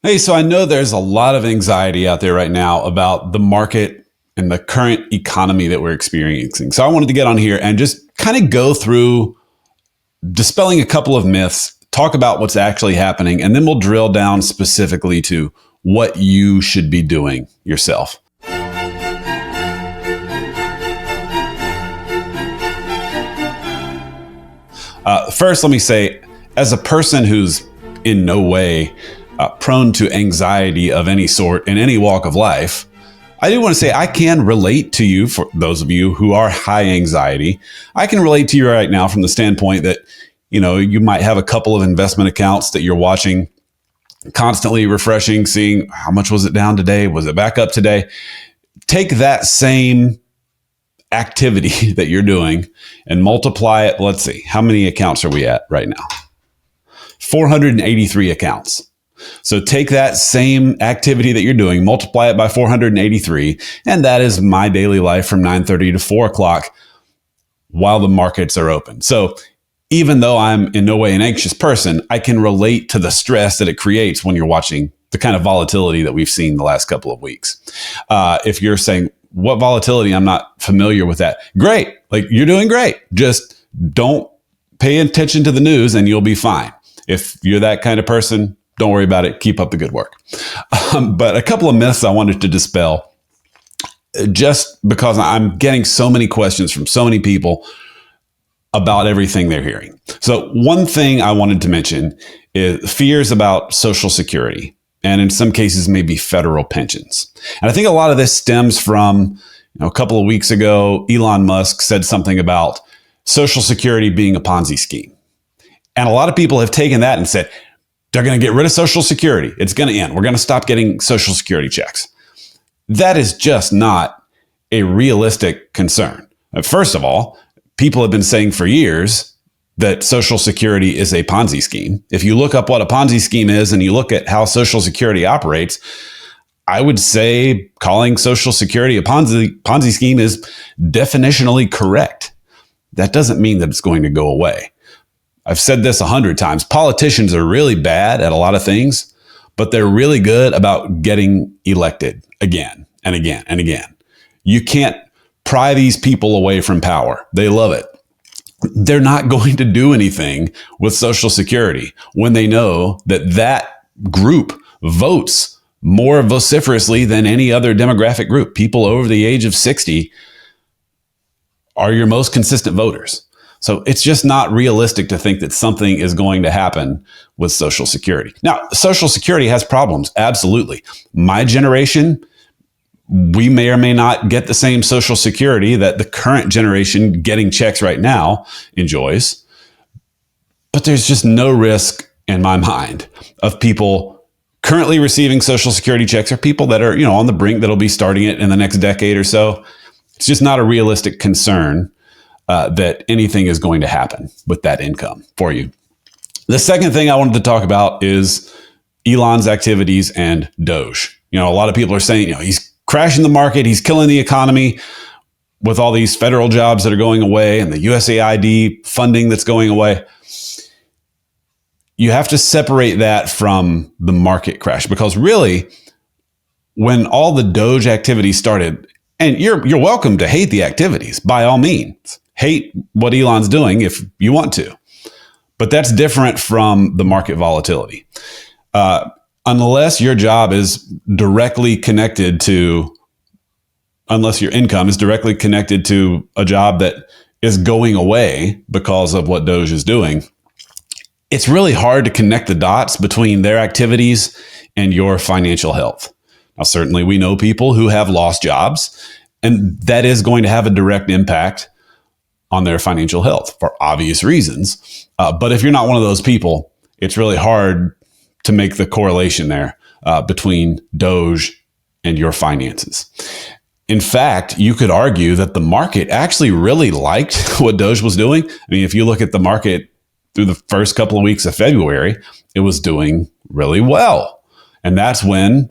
Hey, so I know there's a lot of anxiety out there right now about the market and the current economy that we're experiencing. So I wanted to get on here and just kind of go through dispelling a couple of myths, talk about what's actually happening, and then we'll drill down specifically to what you should be doing yourself. First, let me say, as a person who's in no way prone to anxiety of any sort in any walk of life, I do want to say I can relate to you. For those of you who are high anxiety, I can relate to you right now from the standpoint that, you might have a couple of investment accounts that you're watching, constantly refreshing, seeing how much was it down today? Was it back up today? Take that same activity that you're doing and multiply it. Let's see, how many accounts are we at right now? 483 accounts. So take that same activity that you're doing, multiply it by 483, and that is my daily life from 9:30 to 4 o'clock while the markets are open. So even though I'm in no way an anxious person, I can relate to the stress that it creates when you're watching the kind of volatility that we've seen the last couple of weeks. If you're saying, what volatility? I'm not familiar with that. Great. Like, you're doing great. Just don't pay attention to the news and you'll be fine. If you're that kind of person, don't worry about it. Keep up the good work. But a couple of myths I wanted to dispel, just because I'm getting so many questions from so many people about everything they're hearing. So one thing I wanted to mention is fears about Social Security, and in some cases, maybe federal pensions. And I think a lot of this stems from, a couple of weeks ago, Elon Musk said something about Social Security being a Ponzi scheme. And a lot of people have taken that and said, they're going to get rid of Social Security. It's going to end. We're going to stop getting Social Security checks. That is just not a realistic concern. First of all, people have been saying for years that Social Security is a Ponzi scheme. If you look up what a Ponzi scheme is and you look at how Social Security operates, I would say calling Social Security a Ponzi scheme is definitionally correct. That doesn't mean that it's going to go away. I've said this 100 times. Politicians are really bad at a lot of things, but they're really good about getting elected again and again and again. You can't pry these people away from power. They love it. They're not going to do anything with Social Security when they know that that group votes more vociferously than any other demographic group. People over the age of 60 are your most consistent voters. So it's just not realistic to think that something is going to happen with Social Security. Now, Social Security has problems. Absolutely. My generation, we may or may not get the same Social Security that the current generation getting checks right now enjoys. But there's just no risk in my mind of people currently receiving Social Security checks or people that are, on the brink that'll be starting it in the next decade or so. It's just not a realistic concern that anything is going to happen with that income for you. The second thing I wanted to talk about is Elon's activities and DOGE. A lot of people are saying, he's crashing the market, he's killing the economy with all these federal jobs that are going away and the USAID funding that's going away. You have to separate that from the market crash, because really, when all the DOGE activity started, and you're welcome to hate the activities by all means. Hate what Elon's doing if you want to. But that's different from the market volatility. Unless your job is directly connected to, unless your income is directly connected to a job that is going away because of what DOGE is doing, it's really hard to connect the dots between their activities and your financial health. Now, certainly we know people who have lost jobs, and that is going to have a direct impact on their financial health for obvious reasons. But if you're not one of those people, it's really hard to make the correlation there between DOGE and your finances. In fact, you could argue that the market actually really liked what DOGE was doing. I mean, if you look at the market through the first couple of weeks of February, it was doing really well. And that's when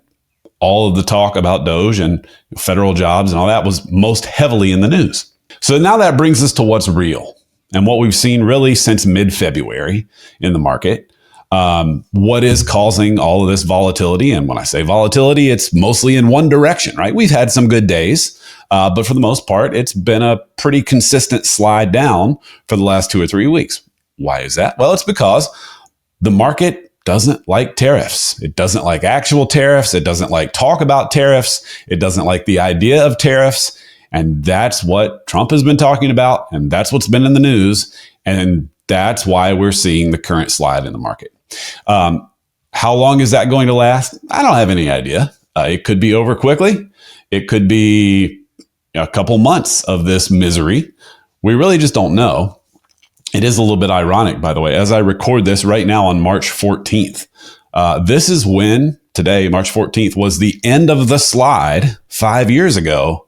all of the talk about DOGE and federal jobs and all that was most heavily in the news. So now that brings us to what's real and what we've seen really since mid-February in the market. What is causing all of this volatility? And when I say volatility, it's mostly in one direction, right? We've had some good days, but for the most part, it's been a pretty consistent slide down for the last 2 or 3 weeks. Why is that? Well, it's because the market doesn't like tariffs. It doesn't like actual tariffs. It doesn't like talk about tariffs. It doesn't like the idea of tariffs. And that's what Trump has been talking about. And that's what's been in the news. And that's why we're seeing the current slide in the market. How long is that going to last? I don't have any idea. It could be over quickly. It could be a couple months of this misery. We really just don't know. It is a little bit ironic, by the way, as I record this right now on March 14th. This is when today, March 14th, was the end of the slide 5 years ago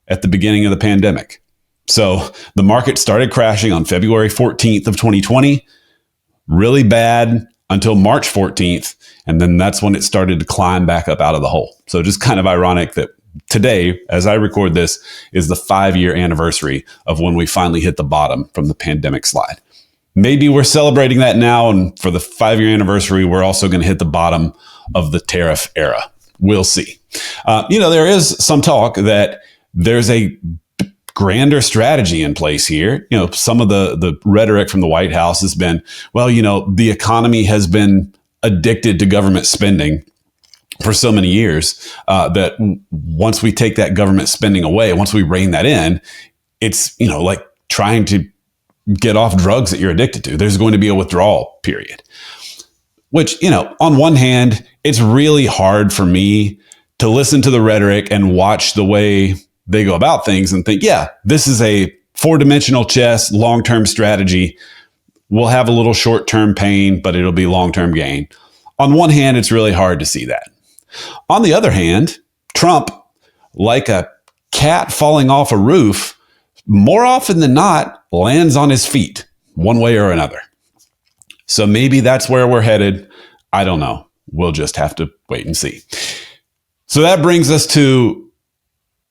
at the beginning of the pandemic. So the market started crashing on February 14th of 2020, really bad until March 14th. And then that's when it started to climb back up out of the hole. So just kind of ironic that today, as I record this, is the 5-year anniversary of when we finally hit the bottom from the pandemic slide. Maybe we're celebrating that now. And for the 5-year anniversary, we're also going to hit the bottom of the tariff era. We'll see. There is some talk that there's a grander strategy in place here. Some of the rhetoric from the White House has been, well, the economy has been addicted to government spending for so many years that once we take that government spending away, once we rein that in, it's, like trying to get off drugs that you're addicted to. There's going to be a withdrawal period, which, on one hand, it's really hard for me to listen to the rhetoric and watch the way they go about things and think, yeah, this is a 4-dimensional chess, long-term strategy. We'll have a little short-term pain, but it'll be long-term gain. On one hand, it's really hard to see that. On the other hand, Trump, like a cat falling off a roof, more often than not, lands on his feet one way or another. So maybe that's where we're headed. I don't know. We'll just have to wait and see. So that brings us to,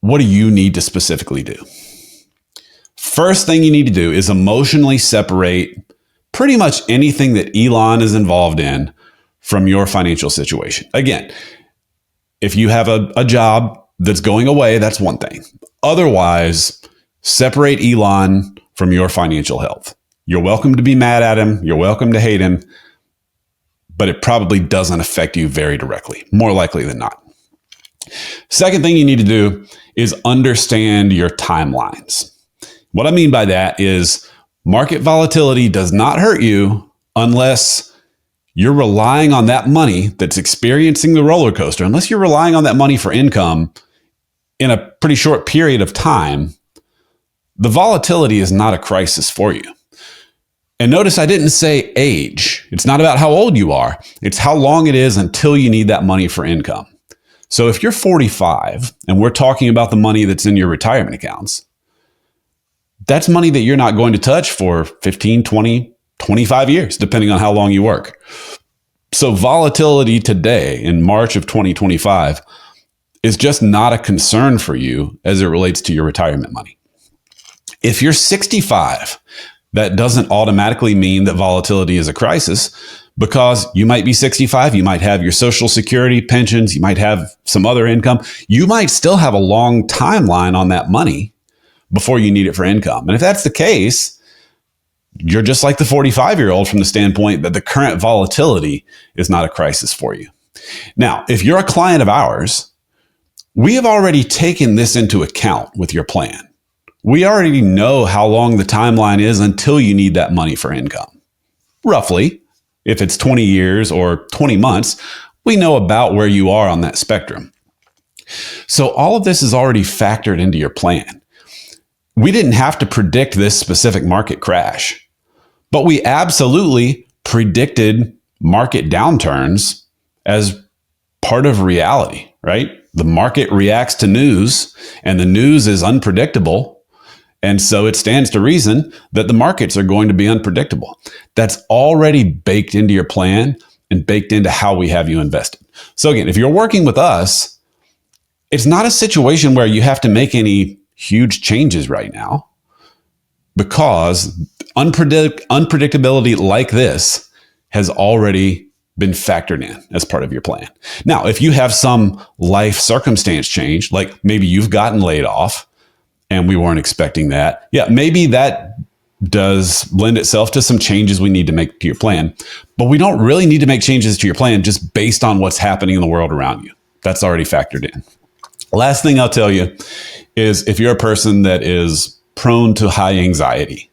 what do you need to specifically do? First thing you need to do is emotionally separate pretty much anything that Elon is involved in from your financial situation. Again, if you have a job that's going away, that's one thing. Otherwise, separate Elon from your financial health. You're welcome to be mad at him. You're welcome to hate him, but it probably doesn't affect you very directly, more likely than not. Second thing you need to do is understand your timelines. What I mean by that is market volatility does not hurt you unless you're relying on that money that's experiencing the roller coaster, unless you're relying on that money for income in a pretty short period of time. The volatility is not a crisis for you. And notice I didn't say age. It's not about how old you are. It's how long it is until you need that money for income. So if you're 45 and we're talking about the money that's in your retirement accounts, that's money that you're not going to touch for 15, 20, 25 years, depending on how long you work. So volatility today in March of 2025 is just not a concern for you as it relates to your retirement money. If you're 65, that doesn't automatically mean that volatility is a crisis, because you might be 65, you might have your Social Security, pensions, you might have some other income. You might still have a long timeline on that money before you need it for income. And if that's the case, you're just like the 45-year-old from the standpoint that the current volatility is not a crisis for you. Now, if you're a client of ours, we have already taken this into account with your plan. We already know how long the timeline is until you need that money for income. Roughly, if it's 20 years or 20 months, we know about where you are on that spectrum. So all of this is already factored into your plan. We didn't have to predict this specific market crash, but we absolutely predicted market downturns as part of reality, right? The market reacts to news, and the news is unpredictable. And so it stands to reason that the markets are going to be unpredictable. That's already baked into your plan and baked into how we have you invested. So again, if you're working with us, it's not a situation where you have to make any huge changes right now, because unpredictability like this has already been factored in as part of your plan. Now, if you have some life circumstance change, like maybe you've gotten laid off and we weren't expecting that, yeah, maybe that does lend itself to some changes we need to make to your plan. But we don't really need to make changes to your plan just based on what's happening in the world around you. That's already factored in. Last thing I'll tell you is if you're a person that is prone to high anxiety,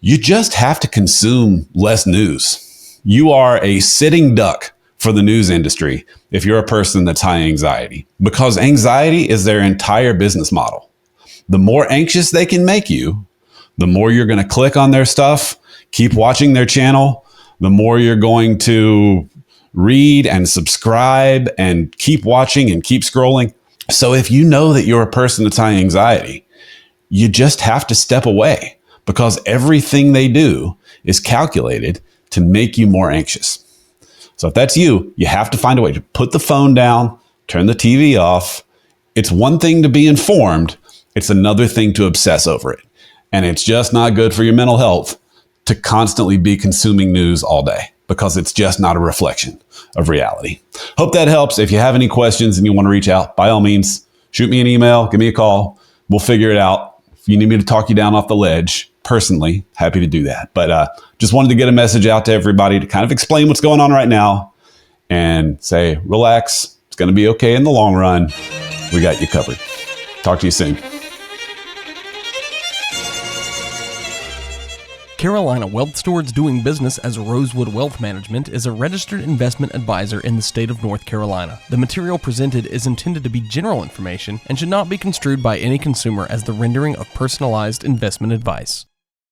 you just have to consume less news. You are a sitting duck for the news industry if you're a person that's high anxiety, because anxiety is their entire business model. The more anxious they can make you, the more you're going to click on their stuff, keep watching their channel, the more you're going to read and subscribe and keep watching and keep scrolling. So if you know that you're a person that's high anxiety, you just have to step away, because everything they do is calculated to make you more anxious. So if that's you, you have to find a way to put the phone down, turn the TV off. It's one thing to be informed. It's another thing to obsess over it. And it's just not good for your mental health to constantly be consuming news all day, because it's just not a reflection of reality. Hope that helps. If you have any questions and you want to reach out, by all means, shoot me an email, give me a call. We'll figure it out. If you need me to talk you down off the ledge, personally, happy to do that. But just wanted to get a message out to everybody to kind of explain what's going on right now and say, relax. It's going to be okay in the long run. We got you covered. Talk to you soon. Carolina Wealth Stewards doing business as Rosewood Wealth Management is a registered investment advisor in the state of North Carolina. The material presented is intended to be general information and should not be construed by any consumer as the rendering of personalized investment advice.